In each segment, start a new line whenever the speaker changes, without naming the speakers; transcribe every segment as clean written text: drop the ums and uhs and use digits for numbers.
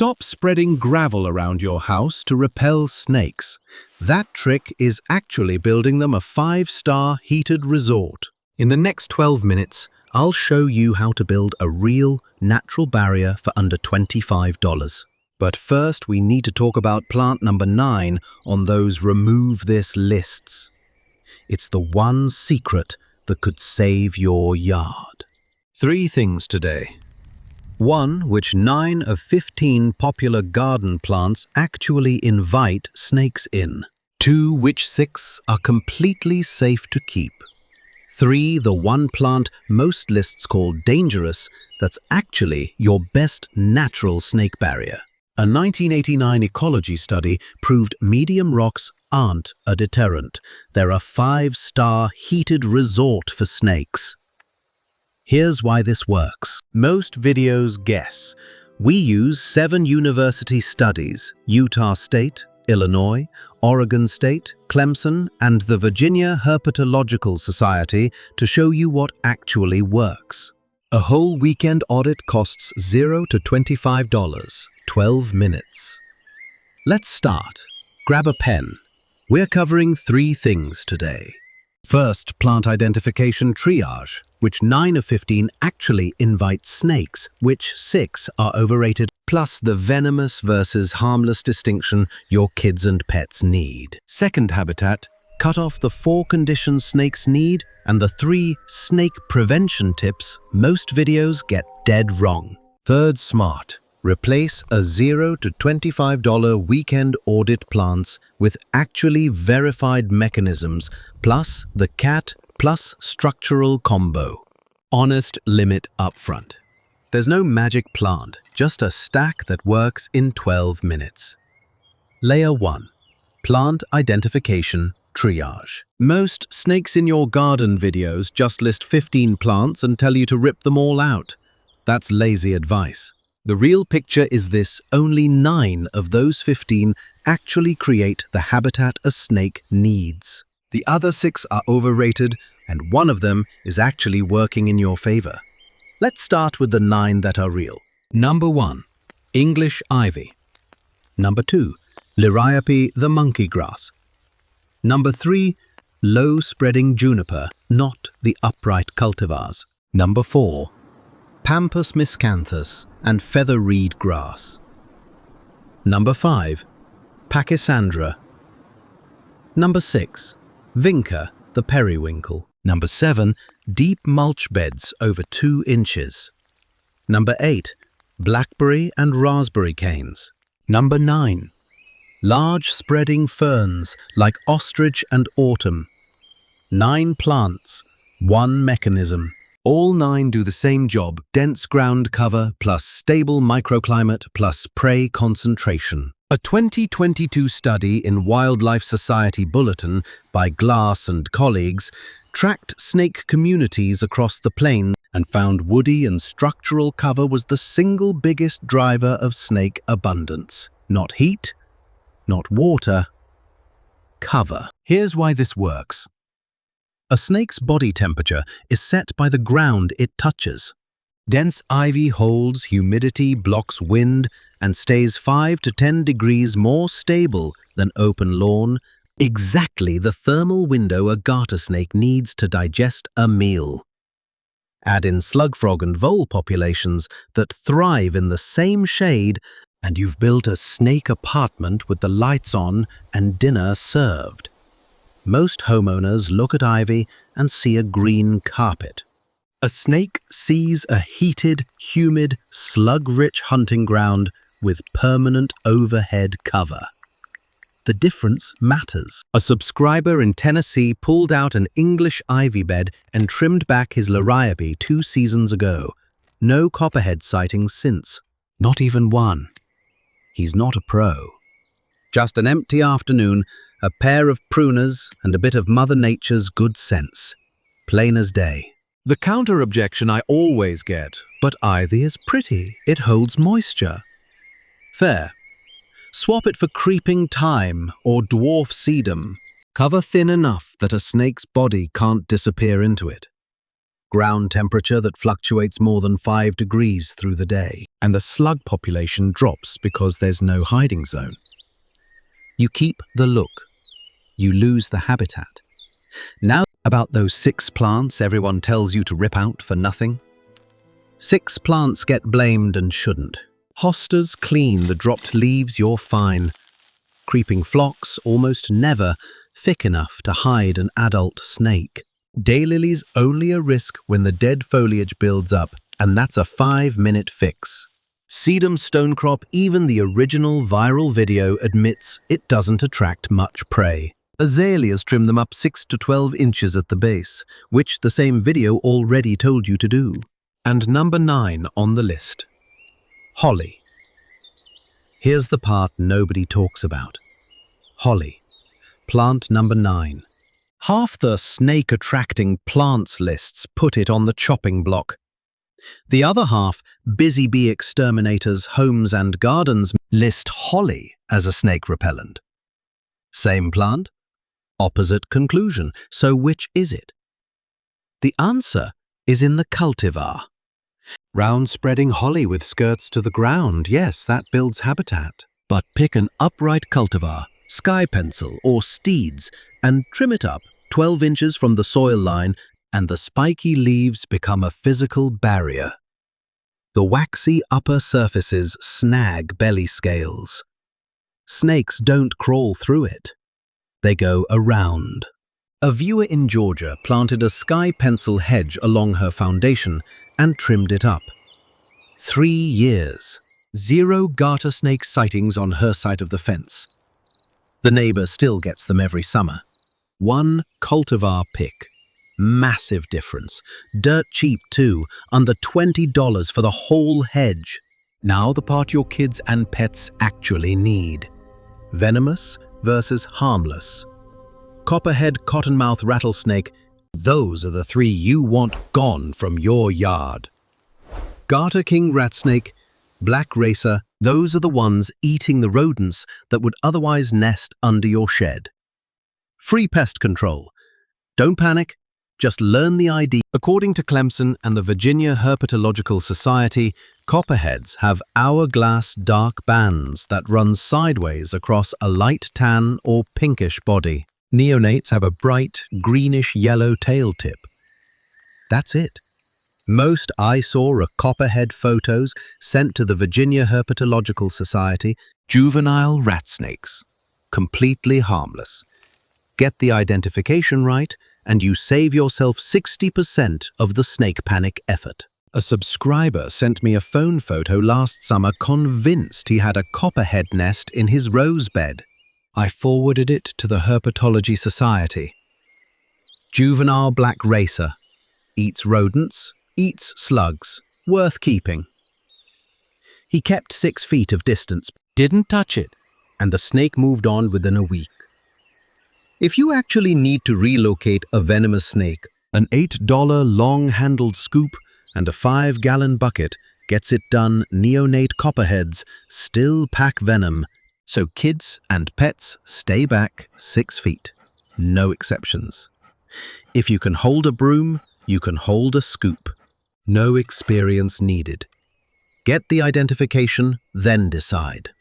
Stop spreading gravel around your house to repel snakes. That trick is actually building them a 5-star heated resort. In the next 12 minutes, I'll show you how to build a real, natural barrier for under $25. But first, we need to talk about plant number 9 on those remove this lists. It's the one secret that could save your yard. 3 things today. 1, which 9 of 15 popular garden plants actually invite snakes in. 2, which 6 are completely safe to keep. 3, the one plant most lists call dangerous that's actually your best natural snake barrier. A 1989 ecology study proved medium rocks aren't a deterrent. They're a 5-star heated resort for snakes. Here's why this works. Most videos guess. We use 7 university studies: Utah State, Illinois, Oregon State, Clemson, and the Virginia Herpetological Society to show you what actually works. A whole weekend audit costs $0 to $25, 12 minutes. Let's start. Grab a pen. We're covering 3 things today. First, plant identification triage, which 9 of 15 actually invite snakes, which 6 are overrated, plus the venomous versus harmless distinction your kids and pets need. Second habitat, cut off the 4 conditions snakes need and the 3 snake prevention tips most videos get dead wrong. Third smart, replace a $0 to $25 weekend audit plants with actually verified mechanisms plus the cat plus structural combo. Honest limit upfront. There's no magic plant, just a stack that works in 12 minutes. Layer 1. Plant identification triage. Most snakes in your garden videos just list 15 plants and tell you to rip them all out. That's lazy advice. The real picture is this: only 9 of those 15 actually create the habitat a snake needs. The other 6 are overrated, and 1 of them is actually working in your favor. Let's start with the 9 that are real. Number 1, English ivy. Number 2, Liriope the monkey grass. Number 3, low-spreading juniper, not the upright cultivars. Number 4, Pampas miscanthus and feather reed grass. Number 5, Pachysandra. Number 6, Vinca the periwinkle. Number 7, deep mulch beds over 2 inches. Number 8, blackberry and raspberry canes. Number 9, large spreading ferns like ostrich and autumn. 9 plants, 1 mechanism. All 9 do the same job: dense ground cover plus stable microclimate plus prey concentration. A 2022 study in Wildlife Society Bulletin by Glass and colleagues tracked snake communities across the plains and found woody and structural cover was the single biggest driver of snake abundance. Not heat, not water, cover. Here's why this works. A snake's body temperature is set by the ground it touches. Dense ivy holds humidity, blocks wind, and stays 5 to 10 degrees more stable than open lawn, exactly the thermal window a garter snake needs to digest a meal. Add in slug frog and vole populations that thrive in the same shade, and you've built a snake apartment with the lights on and dinner served. Most homeowners look at ivy and see a green carpet. A snake sees a heated, humid, slug-rich hunting ground with permanent overhead cover. The difference matters. A subscriber in Tennessee pulled out an English ivy bed and trimmed back his Liriope 2 seasons ago. No copperhead sightings since. Not even one. He's not a pro. Just an empty afternoon, a pair of pruners, and a bit of Mother Nature's good sense. Plain as day. The counter-objection I always get, but ivy is pretty. It holds moisture. Fair. Swap it for creeping thyme or dwarf sedum. Cover thin enough that a snake's body can't disappear into it. ground temperature that fluctuates more than 5 degrees through the day, and the slug population drops because there's no hiding zone. You keep the look, you lose the habitat. Now about those 6 plants everyone tells you to rip out for nothing. 6 plants get blamed and shouldn't. Hostas clean the dropped leaves, you're fine. Creeping phlox almost never thick enough to hide an adult snake. Daylilies only a risk when the dead foliage builds up, and that's a 5-minute fix. Sedum stonecrop, even the original viral video admits it doesn't attract much prey. Azaleas trim them up 6 to 12 inches at the base, which the same video already told you to do. And number 9 on the list. Holly. Here's the part nobody talks about. Holly. Plant number 9. Half the snake-attracting plants lists put it on the chopping block. The other half, busy bee exterminators, homes and gardens, list holly as a snake repellent. Same plant, opposite conclusion. So which is it? The answer is in the cultivar. Round-spreading holly with skirts to the ground, yes, that builds habitat. But pick an upright cultivar, sky pencil or steeds, and trim it up 12 inches from the soil line, and the spiky leaves become a physical barrier. The waxy upper surfaces snag belly scales. Snakes don't crawl through it. They go around. A viewer in Georgia planted a sky pencil hedge along her foundation and trimmed it up. 3 years. 0 garter snake sightings on her side of the fence. The neighbor still gets them every summer. 1 cultivar pick. Massive difference. Dirt cheap too, under $20 for the whole hedge. Now the part your kids and pets actually need. Venomous versus harmless. Copperhead, cottonmouth rattlesnake, those are the 3 you want gone from your yard. Garter king rat snake, black racer, those are the ones eating the rodents that would otherwise nest under your shed. Free pest control. Don't panic, just learn the ID. According to Clemson and the Virginia Herpetological Society, copperheads have hourglass dark bands that run sideways across a light tan or pinkish body. Neonates have a bright greenish-yellow tail tip. That's it. Most eyesore are copperhead photos sent to the Virginia Herpetological Society. Juvenile rat snakes. Completely harmless. Get the identification right, and you save yourself 60% of the snake panic effort. A subscriber sent me a phone photo last summer convinced he had a copperhead nest in his rose bed. I forwarded it to the Herpetology Society. Juvenile black racer. Eats rodents, eats slugs. Worth keeping. He kept 6 feet of distance, didn't touch it, and the snake moved on within a week. If you actually need to relocate a venomous snake, an $8 long-handled scoop and a 5-gallon bucket gets it done. Neonate copperheads still pack venom, so kids and pets stay back 6 feet. No exceptions. If you can hold a broom, you can hold a scoop. No experience needed. Get the identification, then decide.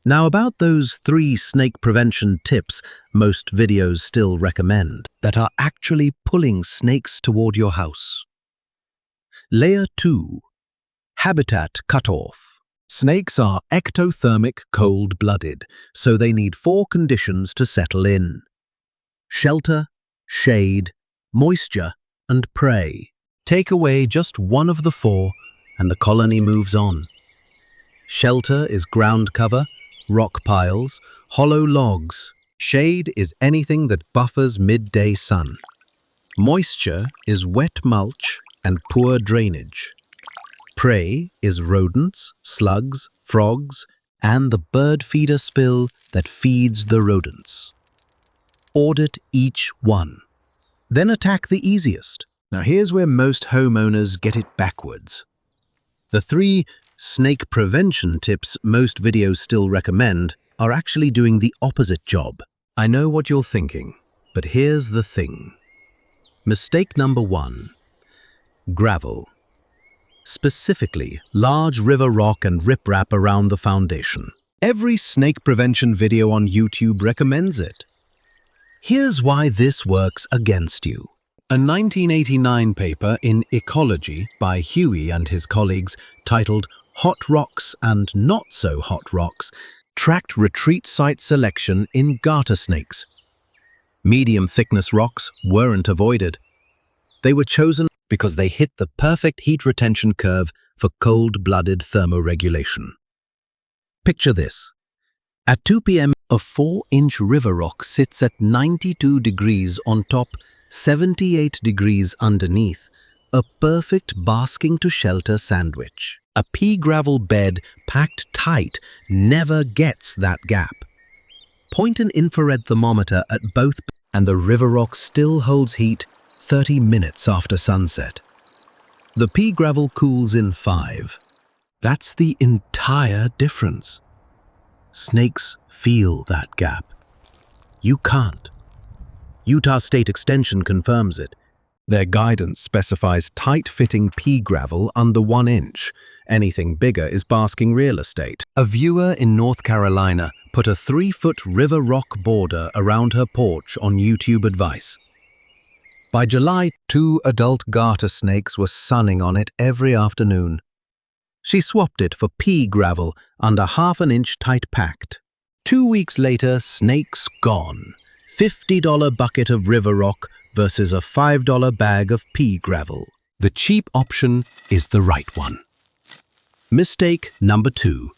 Now about those 3 snake prevention tips most videos still recommend that are actually pulling snakes toward your house. Layer 2. Habitat cutoff. Snakes are ectothermic cold-blooded, so they need 4 conditions to settle in. Shelter, shade, moisture, and prey. Take away just one of the 4, and the colony moves on. Shelter is ground cover, rock piles, hollow logs. Shade is anything that buffers midday sun. Moisture is wet mulch and poor drainage. Prey is rodents, slugs, frogs, and the bird feeder spill that feeds the rodents. Audit each one. Then attack the easiest. Now here's where most homeowners get it backwards. The 3 snake prevention tips most videos still recommend are actually doing the opposite job. I know what you're thinking, but here's the thing. Mistake number 1. Gravel. Specifically, large river rock and riprap around the foundation. Every snake prevention video on YouTube recommends it. Here's why this works against you. A 1989 paper in Ecology by Huey and his colleagues titled Hot Rocks and Not So Hot Rocks tracked retreat site selection in garter snakes. Medium thickness rocks weren't avoided. They were chosen because they hit the perfect heat retention curve for cold-blooded thermoregulation. Picture this. At 2 p.m., a 4-inch river rock sits at 92 degrees on top, 78 degrees underneath, a perfect basking-to-shelter sandwich. A pea gravel bed packed tight never gets that gap. Point an infrared thermometer at both, and the river rock still holds heat 30 minutes after sunset. The pea gravel cools in 5. That's the entire difference. Snakes feel that gap. You can't. Utah State Extension confirms it. Their guidance specifies tight-fitting pea gravel under 1 inch. Anything bigger is basking real estate. A viewer in North Carolina put a 3-foot river rock border around her porch on YouTube advice. By July, 2 adult garter snakes were sunning on it every afternoon. She swapped it for pea gravel under 1/2 inch tight packed. 2 weeks later, snakes gone. $50 bucket of river rock versus a $5 bag of pea gravel. The cheap option is the right one. Mistake number 2.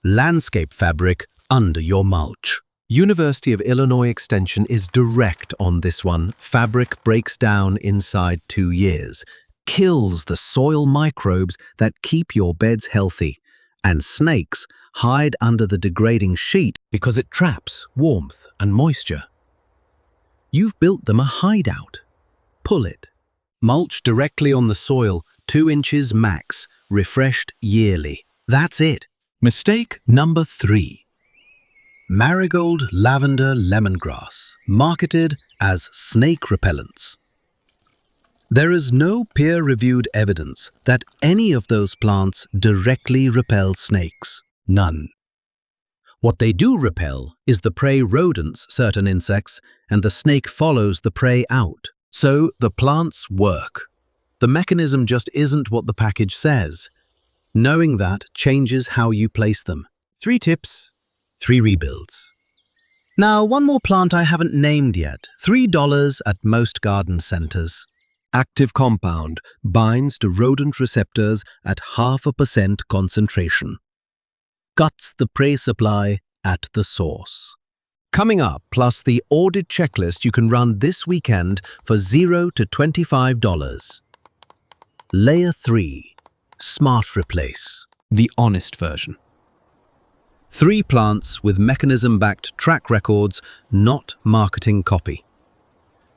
Landscape fabric under your mulch. University of Illinois Extension is direct on this one. Fabric breaks down inside 2 years, kills the soil microbes that keep your beds healthy, and snakes hide under the degrading sheet because it traps warmth and moisture. You've built them a hideout. Pull it. Mulch directly on the soil, 2 inches max, refreshed yearly. That's it. Mistake number 3. Marigold, lavender, lemongrass, marketed as snake repellents. There is no peer-reviewed evidence that any of those plants directly repel snakes. None. What they do repel is the prey rodents, certain insects, and the snake follows the prey out. So the plants work. The mechanism just isn't what the package says. Knowing that changes how you place them. 3 tips, 3 rebuilds. Now, one more plant I haven't named yet. $3 at most garden centers. Active compound binds to rodent receptors at 0.5% concentration. Cuts the prey supply at the source. Coming up, plus the audit checklist you can run this weekend for $0 to $25. Layer 3. Smart Replace. The honest version. 3 plants with mechanism-backed track records, not marketing copy.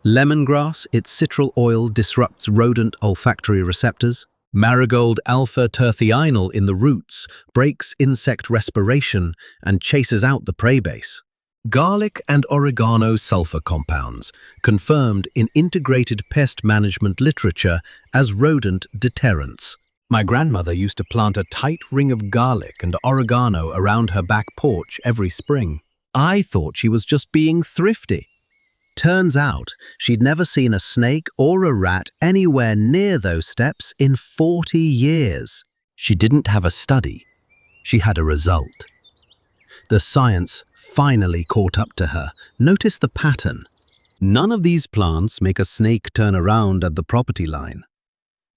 Lemongrass, its citral oil disrupts rodent olfactory receptors. Marigold alpha-terthional in the roots breaks insect respiration and chases out the prey base. Garlic and oregano sulfur compounds, confirmed in integrated pest management literature as rodent deterrents. My grandmother used to plant a tight ring of garlic and oregano around her back porch every spring. I thought she was just being thrifty. Turns out she'd never seen a snake or a rat anywhere near those steps in 40 years. She didn't have a study. She had a result. The science finally caught up to her. Notice the pattern. None of these plants make a snake turn around at the property line.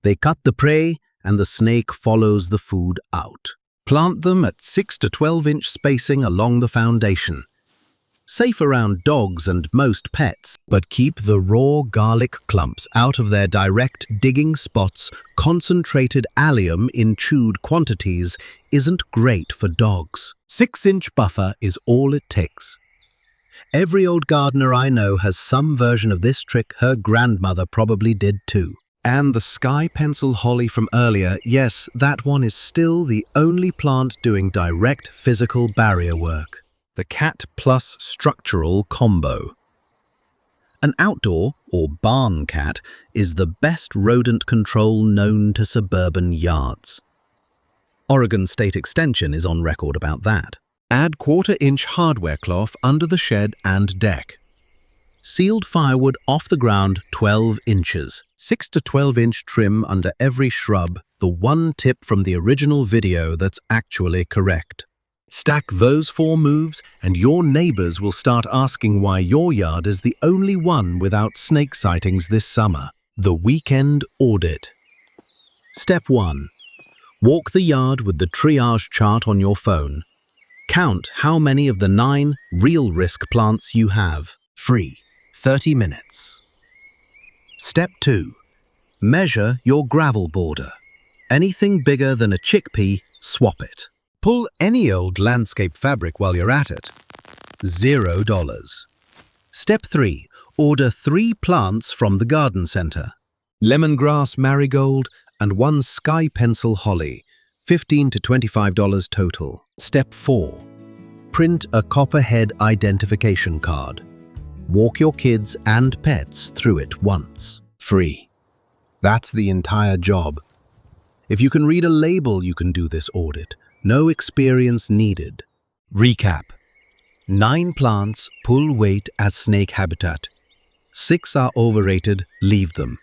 They cut the prey and the snake follows the food out. Plant them at 6 to 12 inch spacing along the foundation. Safe around dogs and most pets, but keep the raw garlic clumps out of their direct digging spots. Concentrated allium in chewed quantities isn't great for dogs. 6-inch buffer is all it takes. Every old gardener I know has some version of this trick. Her grandmother probably did too. And the sky pencil holly from earlier, yes, that one is still the only plant doing direct physical barrier work. The cat plus structural combo. An outdoor or barn cat, is the best rodent control known to suburban yards. Oregon State Extension is on record about that. Add 1/4-inch hardware cloth under the shed and deck. Sealed firewood off the ground 12 inches. 6 to 12-inch trim under every shrub, the one tip from the original video that's actually correct. Stack those 4 moves and your neighbors will start asking why your yard is the only one without snake sightings this summer. The weekend audit. Step 1. Walk the yard with the triage chart on your phone. Count how many of the 9 real risk plants you have. Free. 30 minutes. Step 2. Measure your gravel border. Anything bigger than a chickpea, swap it. Pull any old landscape fabric while you're at it. $0. Step 3. Order 3 plants from the garden center. Lemongrass marigold and 1 sky pencil holly. $15 to $25 total. Step 4. Print a copperhead identification card. Walk your kids and pets through it once. Free. That's the entire job. If you can read a label, you can do this audit. No experience needed. Recap. 9 plants pull weight as snake habitat. 6 are overrated, leave them.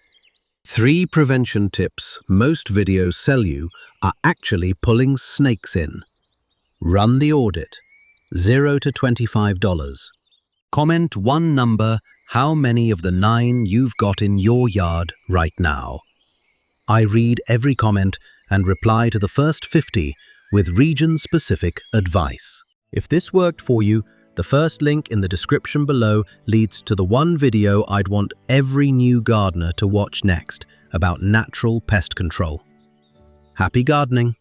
3 prevention tips most videos sell you are actually pulling snakes in. Run the audit. $0 to $25. Comment 1 number how many of the 9 you've got in your yard right now. I read every comment and reply to the first 50 with region-specific advice. If this worked for you, the first link in the description below leads to the one video I'd want every new gardener to watch next about natural pest control. Happy gardening!